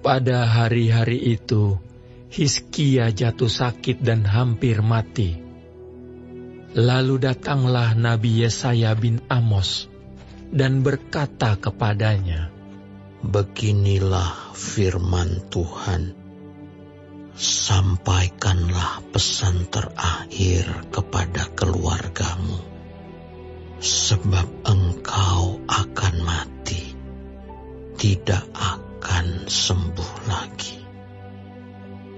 Pada hari-hari itu, Hizkia jatuh sakit dan hampir mati. Lalu datanglah Nabi Yesaya bin Amos dan berkata kepadanya, "Beginilah firman Tuhan, sampaikanlah pesan terakhir kepada keluargamu, sebab engkau akan mati, tidak akan sembuh lagi."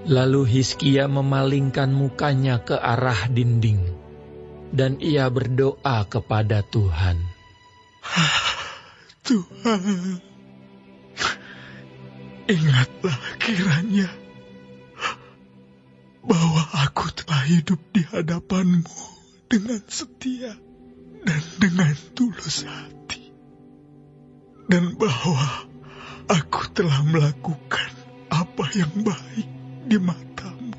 Lalu Hizkia memalingkan mukanya ke arah dinding, dan ia berdoa kepada Tuhan. Tuhan, ingatlah kiranya bahwa aku telah hidup di hadapan-Mu dengan setia dan dengan tulus hati, dan bahwa aku telah melakukan apa yang baik di mata-Mu.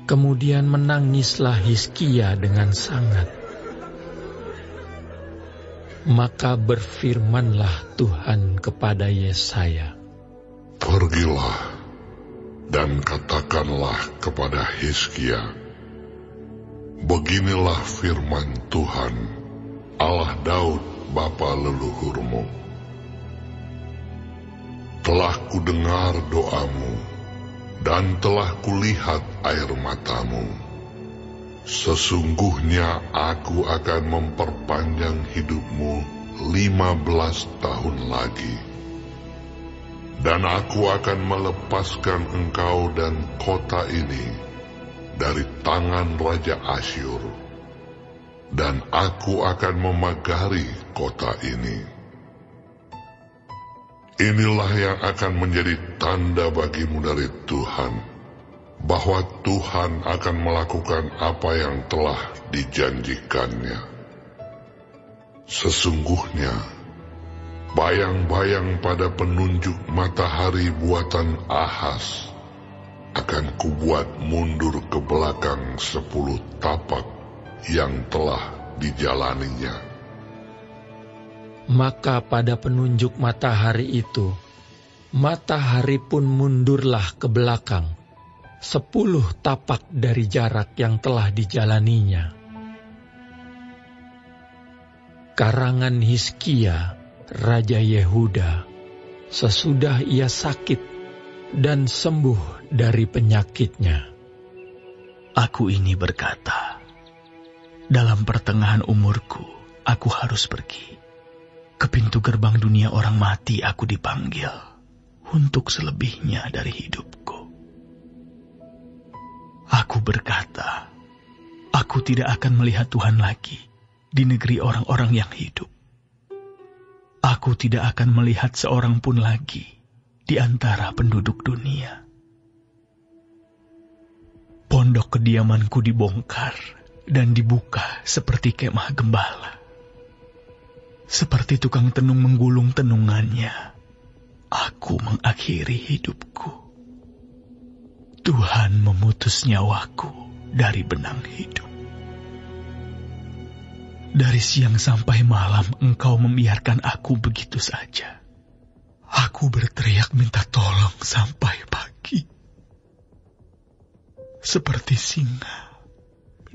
Kemudian menangislah Hizkia dengan sangat. Maka berfirmanlah Tuhan kepada Yesaya, "Pergilah dan katakanlah kepada Hizkia, beginilah firman Tuhan, Allah Daud bapa leluhurmu. Telah kudengar doamu, dan telah kulihat air matamu. Sesungguhnya aku akan memperpanjang hidupmu 15 tahun lagi. Dan aku akan melepaskan engkau dan kota ini dari tangan Raja Asyur. Dan aku akan memagari kota ini. Inilah yang akan menjadi tanda bagimu dari Tuhan, bahwa Tuhan akan melakukan apa yang telah dijanjikannya. Sesungguhnya, bayang-bayang pada penunjuk matahari buatan Ahaz akan kubuat mundur ke belakang 10 tapak yang telah dijalaninya." Maka pada penunjuk matahari itu, matahari pun mundurlah ke belakang 10 tapak dari jarak yang telah dijalaninya. Karangan Hizkia, Raja Yehuda, sesudah ia sakit dan sembuh dari penyakitnya. Aku ini berkata, dalam pertengahan umurku, aku harus pergi. Ke pintu gerbang dunia orang mati aku dipanggil untuk selebihnya dari hidupku. Aku berkata, aku tidak akan melihat Tuhan lagi di negeri orang-orang yang hidup. Aku tidak akan melihat seorang pun lagi di antara penduduk dunia. Pondok kediamanku dibongkar dan dibuka seperti kemah gembala. Seperti tukang tenung menggulung tenungannya, aku mengakhiri hidupku. Tuhan memutus nyawaku dari benang hidup. Dari siang sampai malam Engkau membiarkan aku begitu saja. Aku berteriak minta tolong sampai pagi. Seperti singa,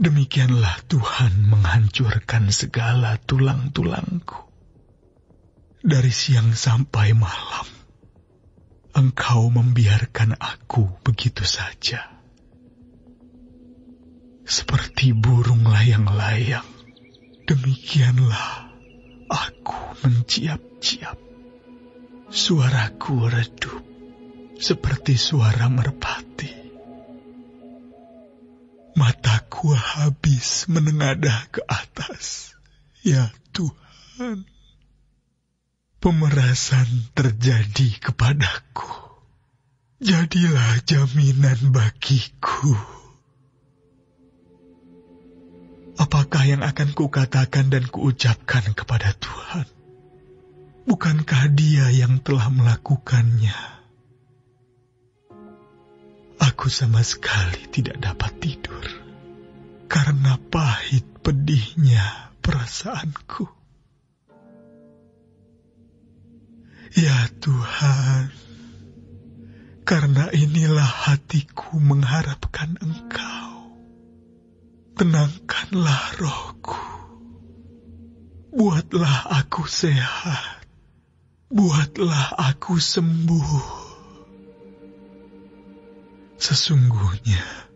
demikianlah Tuhan menghancurkan segala tulang-tulangku. Dari siang sampai malam, Engkau membiarkan aku begitu saja. Seperti burung layang-layang, demikianlah aku menciap-ciap. Suaraku redup seperti suara merpati. Mataku habis menengadah ke atas, ya Tuhan. Pemerasan terjadi kepadaku. Jadilah jaminan bagiku. Apakah yang akan kukatakan dan kuucapkan kepada Tuhan? Bukankah Dia yang telah melakukannya? Aku sama sekali tidak dapat tidur, karena pahit pedihnya perasaanku. Ya Tuhan, Karena inilah hatiku mengharapkan Engkau. Tenangkanlah rohku. Buatlah aku sehat. Buatlah aku sembuh. Sesungguhnya,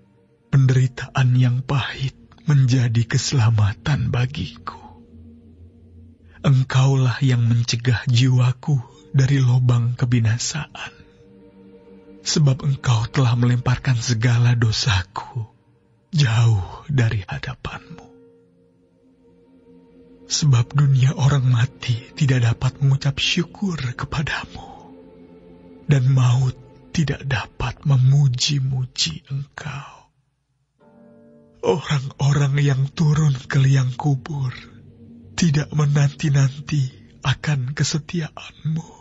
penderitaan yang pahit menjadi keselamatan bagiku. Engkaulah yang mencegah jiwaku dari lubang kebinasaan. Sebab Engkau telah melemparkan segala dosaku jauh dari hadapan-Mu. Sebab dunia orang mati tidak dapat mengucap syukur kepadamu, dan maut tidak dapat memuji-muji Engkau. Orang-orang yang turun ke liang kubur tidak menanti-nanti akan kesetiaan-Mu.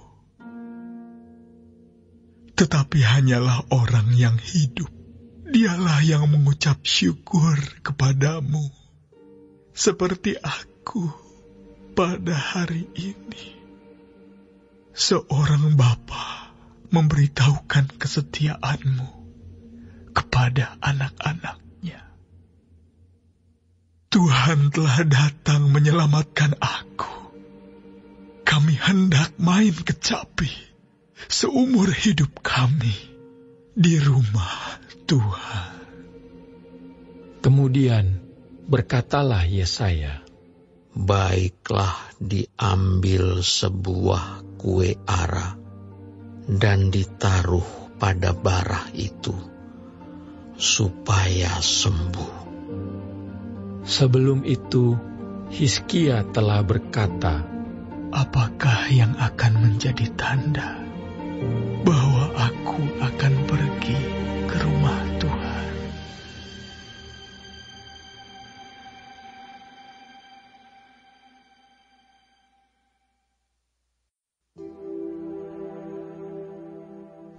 Tetapi hanyalah orang yang hidup, dialah yang mengucap syukur kepadamu, seperti aku pada hari ini. Seorang bapa memberitahukan kesetiaan-Mu kepada anak-anaknya. Tuhan telah datang menyelamatkan aku. Kami hendak main kecapi seumur hidup kami di rumah Tuhan. Kemudian berkatalah Yesaya, baiklah diambil sebuah kue ara dan ditaruh pada bara itu, supaya sembuh. Sebelum itu, Hizkia telah berkata, apakah yang akan menjadi tanda bahwa aku akan pergi ke rumah Tuhan?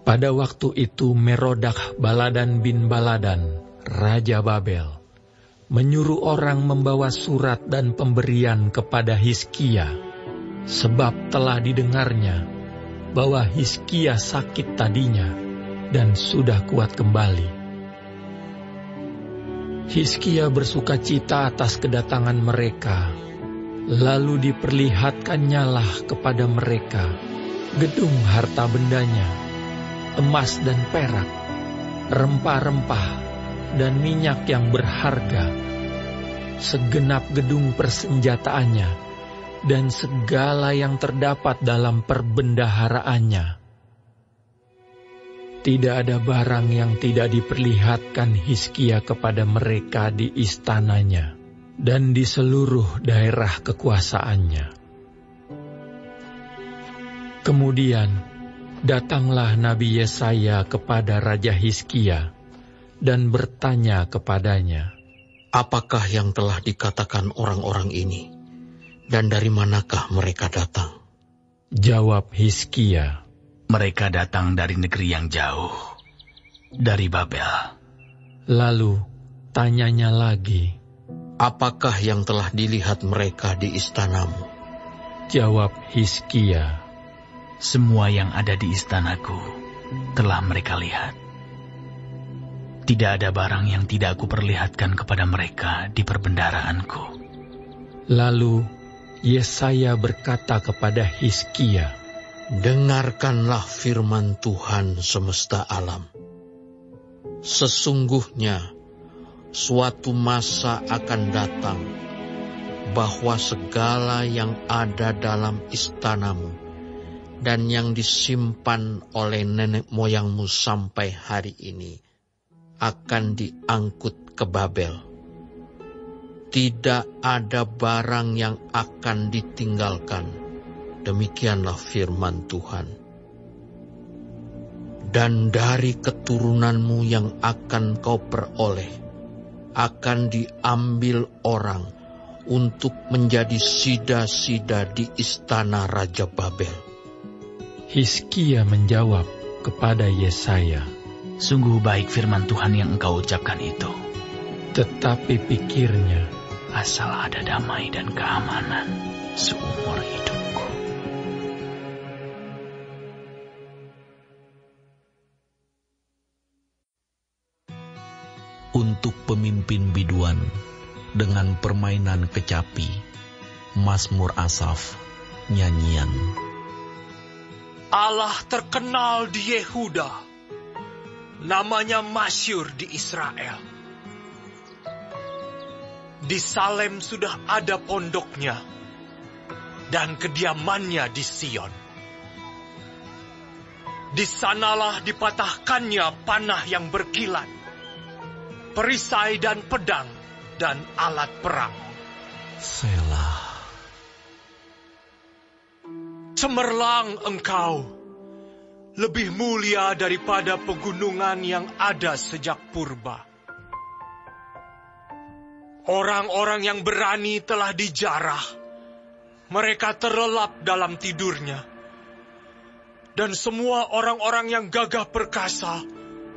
Pada waktu itu Merodak Baladan bin Baladan, Raja Babel, menyuruh orang membawa surat dan pemberian kepada Hizkia, sebab telah didengarnya bahwa Hizkia sakit tadinya dan sudah kuat kembali. Hizkia bersukacita atas kedatangan mereka, lalu diperlihatkannyalah kepada mereka gedung harta bendanya, emas dan perak, rempah-rempah, dan minyak yang berharga, segenap gedung persenjataannya, dan segala yang terdapat dalam perbendaharaannya. Tidak ada barang yang tidak diperlihatkan Hizkia kepada mereka di istananya dan di seluruh daerah kekuasaannya. Kemudian datanglah Nabi Yesaya kepada Raja Hizkia dan bertanya kepadanya, apakah yang telah dikatakan orang-orang ini, dan dari manakah mereka datang? Jawab Hizkia, mereka datang dari negeri yang jauh, dari Babel. Lalu tanyanya lagi, apakah yang telah dilihat mereka di istanamu? Jawab Hizkia, semua yang ada di istanaku telah mereka lihat. Tidak ada barang yang tidak aku perlihatkan kepada mereka di perbendaharaanku. Lalu Yesaya berkata kepada Hizkia, dengarkanlah firman Tuhan semesta alam. Sesungguhnya suatu masa akan datang bahwa segala yang ada dalam istanamu dan yang disimpan oleh nenek moyangmu sampai hari ini akan diangkut ke Babel. Tidak ada barang yang akan ditinggalkan. Demikianlah firman Tuhan. Dan dari keturunanmu yang akan kau peroleh, akan diambil orang untuk menjadi sida-sida di istana Raja Babel. Hizkia menjawab kepada Yesaya, sungguh baik firman Tuhan yang engkau ucapkan itu. Tetapi pikirnya, asal ada damai dan keamanan seumur hidupku. pemimpin biduan dengan permainan kecapi, Mazmur Asaf, nyanyian. Allah terkenal di Yehuda, namanya masyhur di Israel. Di Salem sudah ada pondoknya, dan kediamannya di Sion. Di sanalah dipatahkannya panah yang berkilat, perisai dan pedang, dan alat perang. Selah. Cemerlang engkau, lebih mulia daripada pegunungan yang ada sejak purba. Orang-orang yang berani telah dijarah, mereka terlelap dalam tidurnya. Dan semua orang-orang yang gagah perkasa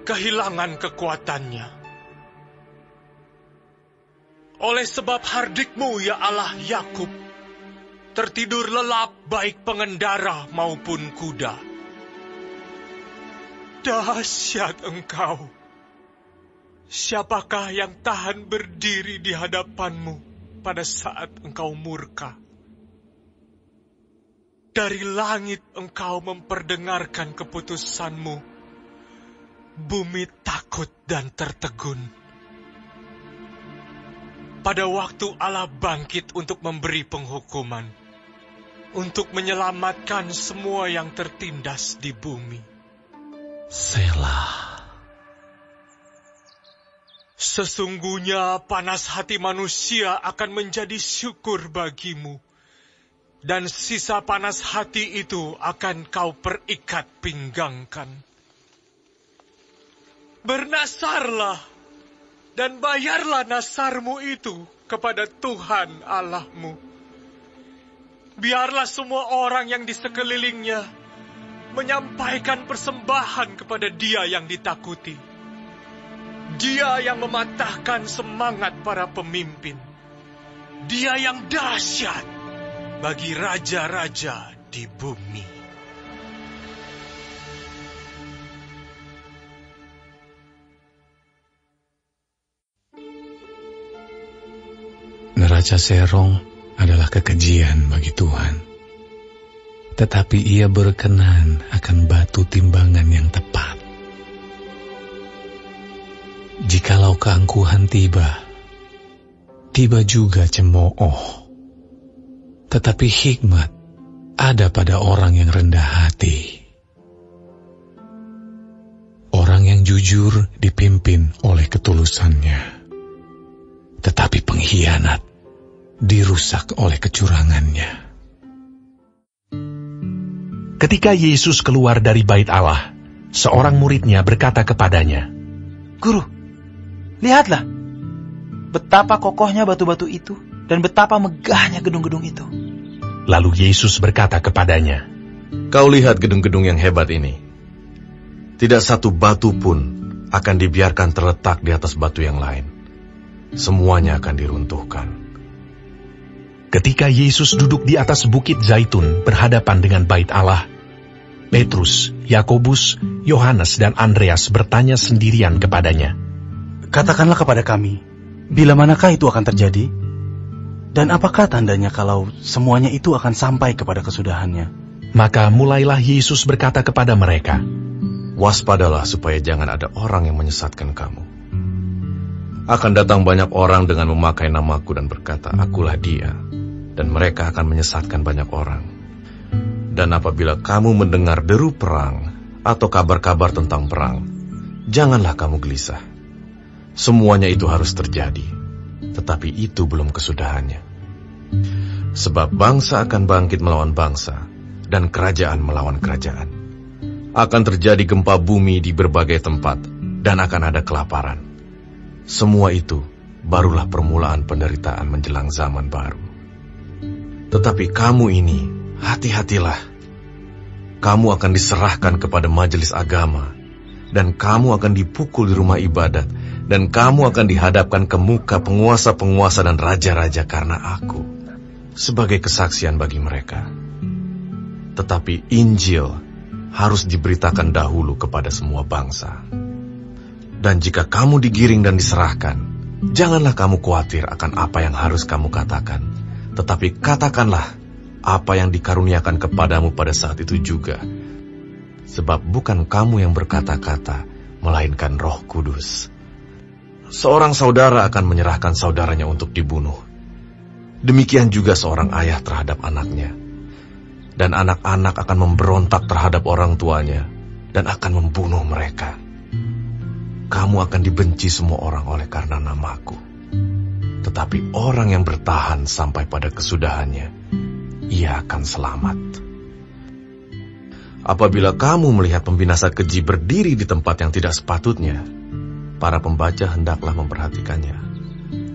kehilangan kekuatannya. Oleh sebab hardikmu, ya Allah Yakub, tertidur lelap baik pengendara maupun kuda. Dahsyat engkau. Siapakah yang tahan berdiri di hadapanmu pada saat engkau murka? Dari langit engkau memperdengarkan keputusanmu. Bumi takut dan tertegun. Pada waktu Allah bangkit untuk memberi penghukuman, untuk menyelamatkan semua yang tertindas di bumi. Selah. Sesungguhnya panas hati manusia akan menjadi syukur bagimu, dan sisa panas hati itu akan kau perikat pinggangkan. Bernasarlah dan bayarlah nasarmu itu kepada Tuhan Allahmu. Biarlah semua orang yang di sekelilingnya menyampaikan persembahan kepada Dia yang ditakuti. Dia yang mematahkan semangat para pemimpin. Dia yang dahsyat bagi raja-raja di bumi. Neraca Serong adalah kekejian bagi Tuhan, tetapi Ia berkenan akan batu timbangan yang tepat. Jikalau keangkuhan tiba juga cemooh. Tetapi hikmat ada pada orang yang rendah hati. Orang yang jujur dipimpin oleh ketulusannya, tetapi pengkhianat dirusak oleh kecurangannya. Ketika Yesus keluar dari bait Allah, seorang muridnya berkata kepadanya, "Guru, lihatlah, betapa kokohnya batu-batu itu, dan betapa megahnya gedung-gedung itu." Lalu Yesus berkata kepadanya, "Kau lihat gedung-gedung yang hebat ini. Tidak satu batu pun akan dibiarkan terletak di atas batu yang lain. Semuanya akan diruntuhkan." Ketika Yesus duduk di atas bukit Zaitun berhadapan dengan bait Allah, Petrus, Yakobus, Yohanes, dan Andreas bertanya sendirian kepadanya, "Katakanlah kepada kami, bila manakah itu akan terjadi? Dan apakah tandanya kalau semuanya itu akan sampai kepada kesudahannya?" Maka mulailah Yesus berkata kepada mereka, "Waspadalah supaya jangan ada orang yang menyesatkan kamu. Akan datang banyak orang dengan memakai namaku dan berkata, 'Akulah Dia,' dan mereka akan menyesatkan banyak orang. Dan apabila kamu mendengar deru perang atau kabar-kabar tentang perang, janganlah kamu gelisah. Semuanya itu harus terjadi, tetapi itu belum kesudahannya. Sebab bangsa akan bangkit melawan bangsa, dan kerajaan melawan kerajaan. Akan terjadi gempa bumi di berbagai tempat, dan akan ada kelaparan. Semua itu barulah permulaan penderitaan menjelang zaman baru. Tetapi kamu ini, hati-hatilah. Kamu akan diserahkan kepada majelis agama, dan kamu akan dipukul di rumah ibadat, dan kamu akan dihadapkan ke muka penguasa-penguasa dan raja-raja karena aku, sebagai kesaksian bagi mereka. Tetapi Injil harus diberitakan dahulu kepada semua bangsa. Dan jika kamu digiring dan diserahkan, Janganlah kamu khawatir akan apa yang harus kamu katakan, tetapi katakanlah apa yang dikaruniakan kepadamu pada saat itu juga. Sebab bukan kamu yang berkata-kata, melainkan Roh Kudus. Seorang saudara akan menyerahkan saudaranya untuk dibunuh. Demikian juga seorang ayah terhadap anaknya. Dan anak-anak akan memberontak terhadap orang tuanya dan akan membunuh mereka. Kamu akan dibenci semua orang oleh karena namaku. Tetapi orang yang bertahan sampai pada kesudahannya, ia akan selamat. Apabila kamu melihat pembinasa keji berdiri di tempat yang tidak sepatutnya, para pembaca hendaklah memperhatikannya.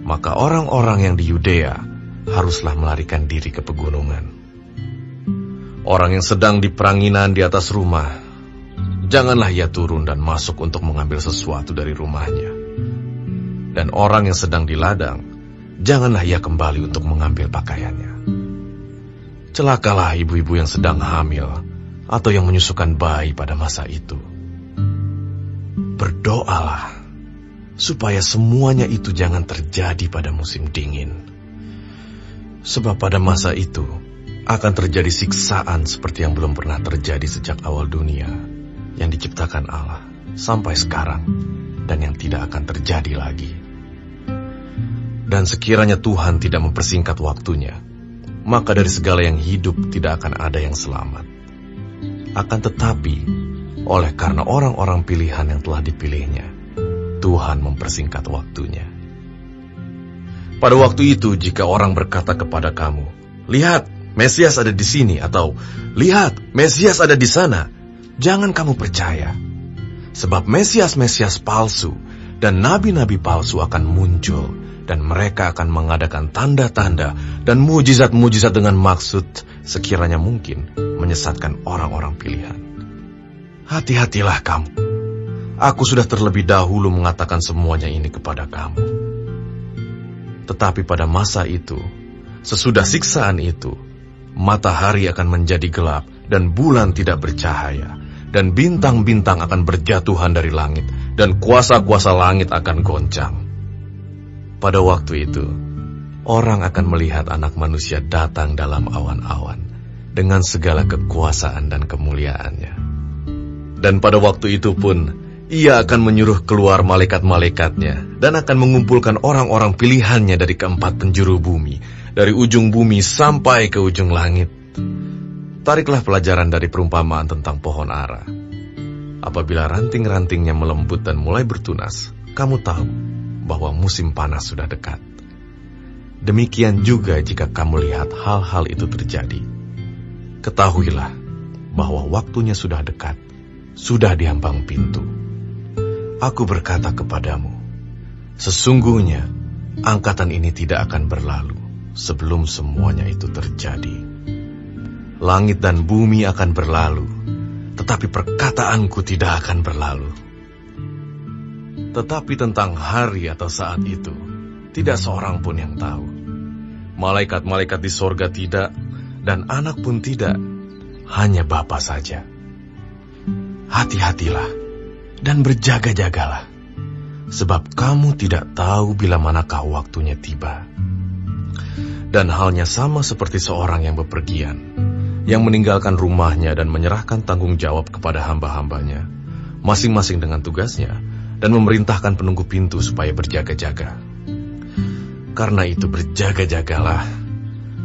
Maka orang-orang yang di Yudea haruslah melarikan diri ke pegunungan. Orang yang sedang di peranginan di atas rumah, janganlah ia turun dan masuk untuk mengambil sesuatu dari rumahnya. Dan orang yang sedang di ladang, janganlah ia kembali untuk mengambil pakaiannya. Celakalah ibu-ibu yang sedang hamil atau yang menyusukan bayi pada masa itu. Berdoalah supaya semuanya itu jangan terjadi pada musim dingin. Sebab pada masa itu akan terjadi siksaan seperti yang belum pernah terjadi sejak awal dunia yang diciptakan Allah sampai sekarang, dan yang tidak akan terjadi lagi. Dan sekiranya Tuhan tidak mempersingkat waktunya, maka dari segala yang hidup tidak akan ada yang selamat. Akan tetapi, oleh karena orang-orang pilihan yang telah dipilihnya, Tuhan mempersingkat waktunya. Pada waktu itu, jika orang berkata kepada kamu, "Lihat, Mesias ada di sini," atau "Lihat, Mesias ada di sana," jangan kamu percaya. Sebab Mesias-Mesias palsu dan nabi-nabi palsu akan muncul, dan mereka akan mengadakan tanda-tanda dan mujizat-mujizat dengan maksud sekiranya mungkin menyesatkan orang-orang pilihan. Hati-hatilah kamu. Aku sudah terlebih dahulu mengatakan semuanya ini kepada kamu. Tetapi pada masa itu, sesudah siksaan itu, matahari akan menjadi gelap dan bulan tidak bercahaya, dan bintang-bintang akan berjatuhan dari langit, dan kuasa-kuasa langit akan goncang. Pada waktu itu, orang akan melihat Anak Manusia datang dalam awan-awan dengan segala kekuasaan dan kemuliaannya. Dan pada waktu itu pun, Ia akan menyuruh keluar malaikat-malaikatnya dan akan mengumpulkan orang-orang pilihannya dari keempat penjuru bumi, dari ujung bumi sampai ke ujung langit. Tariklah pelajaran dari perumpamaan tentang pohon ara. Apabila ranting-rantingnya melembut dan mulai bertunas, kamu tahu bahwa musim panas sudah dekat. Demikian juga jika kamu lihat hal-hal itu terjadi. Ketahuilah bahwa waktunya sudah dekat, sudah di ambang pintu. Aku berkata kepadamu, sesungguhnya angkatan ini tidak akan berlalu sebelum semuanya itu terjadi. Langit dan bumi akan berlalu, tetapi perkataanku tidak akan berlalu. Tetapi tentang hari atau saat itu, tidak seorang pun yang tahu. Malaikat-malaikat di sorga tidak, dan anak pun tidak, hanya Bapa saja. Hati-hatilah dan berjaga-jagalah, sebab kamu tidak tahu bila manakah waktunya tiba. Dan halnya sama seperti seorang yang bepergian, yang meninggalkan rumahnya dan menyerahkan tanggung jawab kepada hamba-hambanya, masing-masing dengan tugasnya, dan memerintahkan penunggu pintu supaya berjaga-jaga. Karena itu berjaga-jagalah,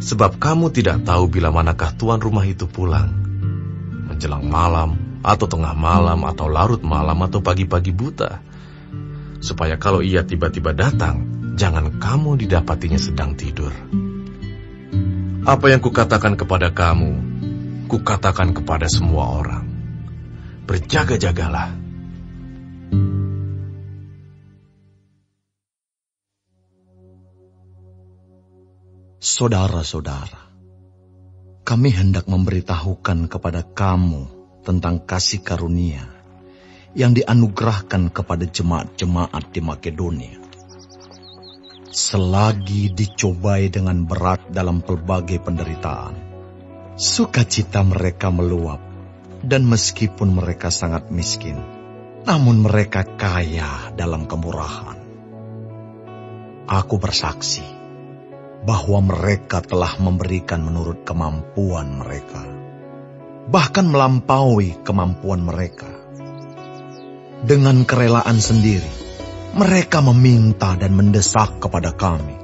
sebab kamu tidak tahu bila manakah tuan rumah itu pulang, menjelang malam, atau tengah malam, atau larut malam, atau pagi-pagi buta, supaya kalau ia tiba-tiba datang, jangan kamu didapatinya sedang tidur. Apa yang kukatakan kepada kamu, kukatakan kepada semua orang. Berjaga-jagalah. Saudara-saudara, kami hendak memberitahukan kepada kamu tentang kasih karunia yang dianugerahkan kepada jemaat-jemaat di Makedonia. Selagi dicobai dengan berat dalam pelbagai penderitaan, sukacita mereka meluap, dan meskipun mereka sangat miskin, namun mereka kaya dalam kemurahan. Aku bersaksi bahwa mereka telah memberikan menurut kemampuan mereka, bahkan melampaui kemampuan mereka. Dengan kerelaan sendiri, mereka meminta dan mendesak kepada kami,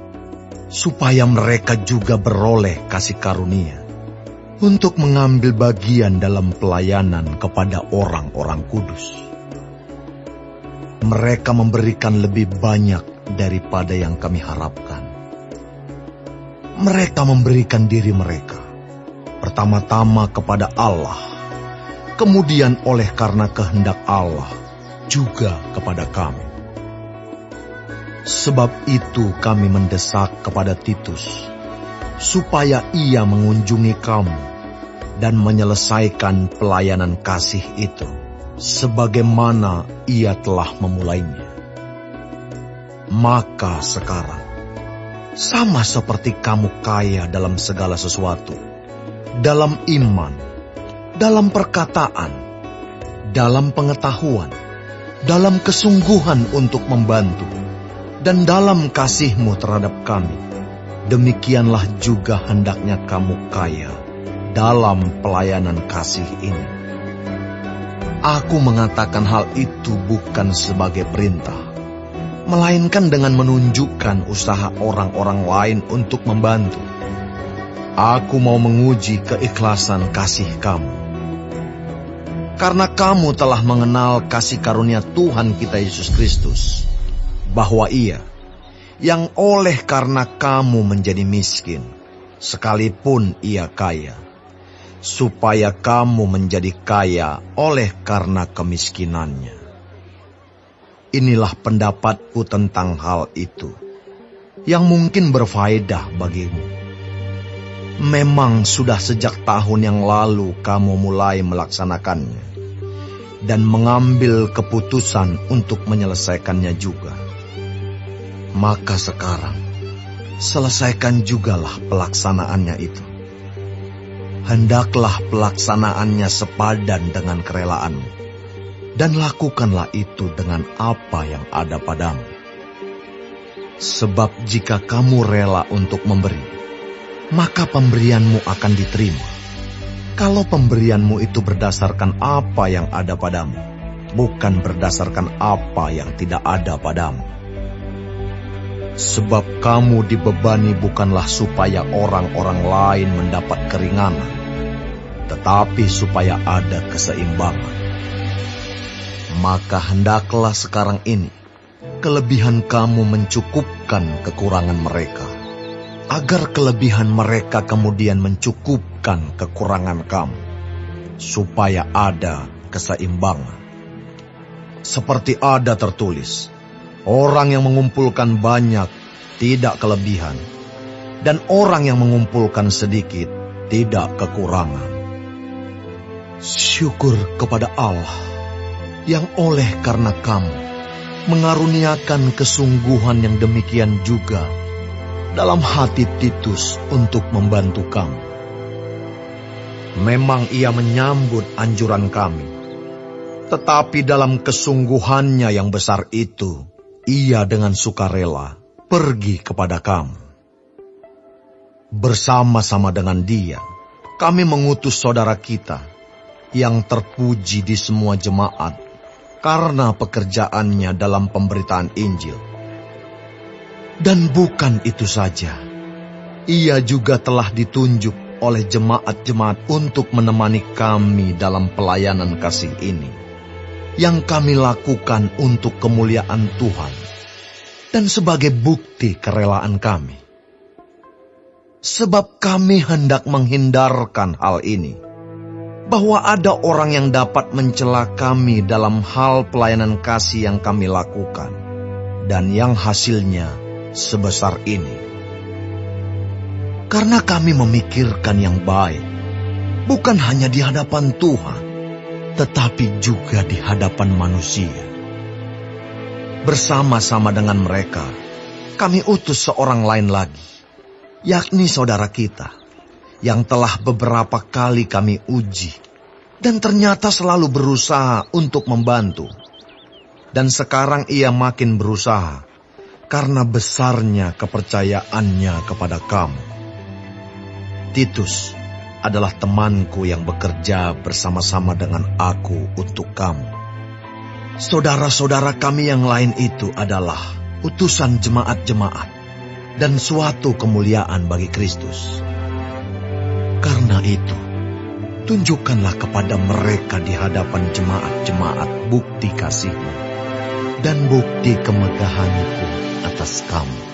supaya mereka juga beroleh kasih karunia untuk mengambil bagian dalam pelayanan kepada orang-orang kudus. Mereka memberikan lebih banyak daripada yang kami harapkan. Mereka memberikan diri mereka, pertama-tama kepada Allah, kemudian oleh karena kehendak Allah, juga kepada kami. Sebab itu kami mendesak kepada Titus, supaya ia mengunjungi kamu dan menyelesaikan pelayanan kasih itu, sebagaimana ia telah memulainya. Maka sekarang, sama seperti kamu kaya dalam segala sesuatu, dalam iman, dalam perkataan, dalam pengetahuan, dalam kesungguhan untuk membantu, dan dalam kasihmu terhadap kami, demikianlah juga hendaknya kamu kaya dalam pelayanan kasih ini. Aku mengatakan hal itu bukan sebagai perintah, melainkan dengan menunjukkan usaha orang-orang lain untuk membantu. Aku mau menguji keikhlasan kasih kamu. Karena kamu telah mengenal kasih karunia Tuhan kita Yesus Kristus, bahwa Ia, yang oleh karena kamu menjadi miskin, sekalipun Ia kaya, supaya kamu menjadi kaya oleh karena kemiskinannya. Inilah pendapatku tentang hal itu, yang mungkin berfaedah bagimu. Memang sudah sejak tahun yang lalu kamu mulai melaksanakannya, dan mengambil keputusan untuk menyelesaikannya juga. Maka sekarang, selesaikan jugalah pelaksanaannya itu. Hendaklah pelaksanaannya sepadan dengan kerelaanmu, dan lakukanlah itu dengan apa yang ada padamu. Sebab jika kamu rela untuk memberi, maka pemberianmu akan diterima. Kalau pemberianmu itu berdasarkan apa yang ada padamu, bukan berdasarkan apa yang tidak ada padamu. Sebab kamu dibebani bukanlah supaya orang-orang lain mendapat keringanan, tetapi supaya ada keseimbangan. Maka hendaklah sekarang ini kelebihan kamu mencukupkan kekurangan mereka, agar kelebihan mereka kemudian mencukupkan kekurangan kamu, supaya ada keseimbangan. Seperti ada tertulis, orang yang mengumpulkan banyak tidak kelebihan, dan orang yang mengumpulkan sedikit tidak kekurangan. Syukur kepada Allah yang oleh karena kamu mengaruniakan kesungguhan yang demikian juga dalam hati Titus untuk membantu kamu. Memang ia menyambut anjuran kami, tetapi dalam kesungguhannya yang besar itu, ia dengan sukarela pergi kepada kamu. Bersama-sama dengan dia, kami mengutus saudara kita yang terpuji di semua jemaat karena pekerjaannya dalam pemberitaan Injil. Dan bukan itu saja, ia juga telah ditunjuk oleh jemaat-jemaat untuk menemani kami dalam pelayanan kasih ini, yang kami lakukan untuk kemuliaan Tuhan, dan sebagai bukti kerelaan kami. Sebab kami hendak menghindarkan hal ini, bahwa ada orang yang dapat mencela kami dalam hal pelayanan kasih yang kami lakukan, dan yang hasilnya sebesar ini. Karena kami memikirkan yang baik, bukan hanya di hadapan Tuhan, tetapi juga di hadapan manusia. Bersama-sama dengan mereka, kami utus seorang lain lagi, yakni saudara kita, yang telah beberapa kali kami uji, dan ternyata selalu berusaha untuk membantu. Dan sekarang ia makin berusaha, karena besarnya kepercayaannya kepada kamu. Titus adalah temanku yang bekerja bersama-sama dengan aku untuk kamu. Saudara-saudara kami yang lain itu adalah utusan jemaat-jemaat dan suatu kemuliaan bagi Kristus. Karena itu, tunjukkanlah kepada mereka di hadapan jemaat-jemaat bukti kasih-Mu dan bukti kemegahan-Ku atas kamu.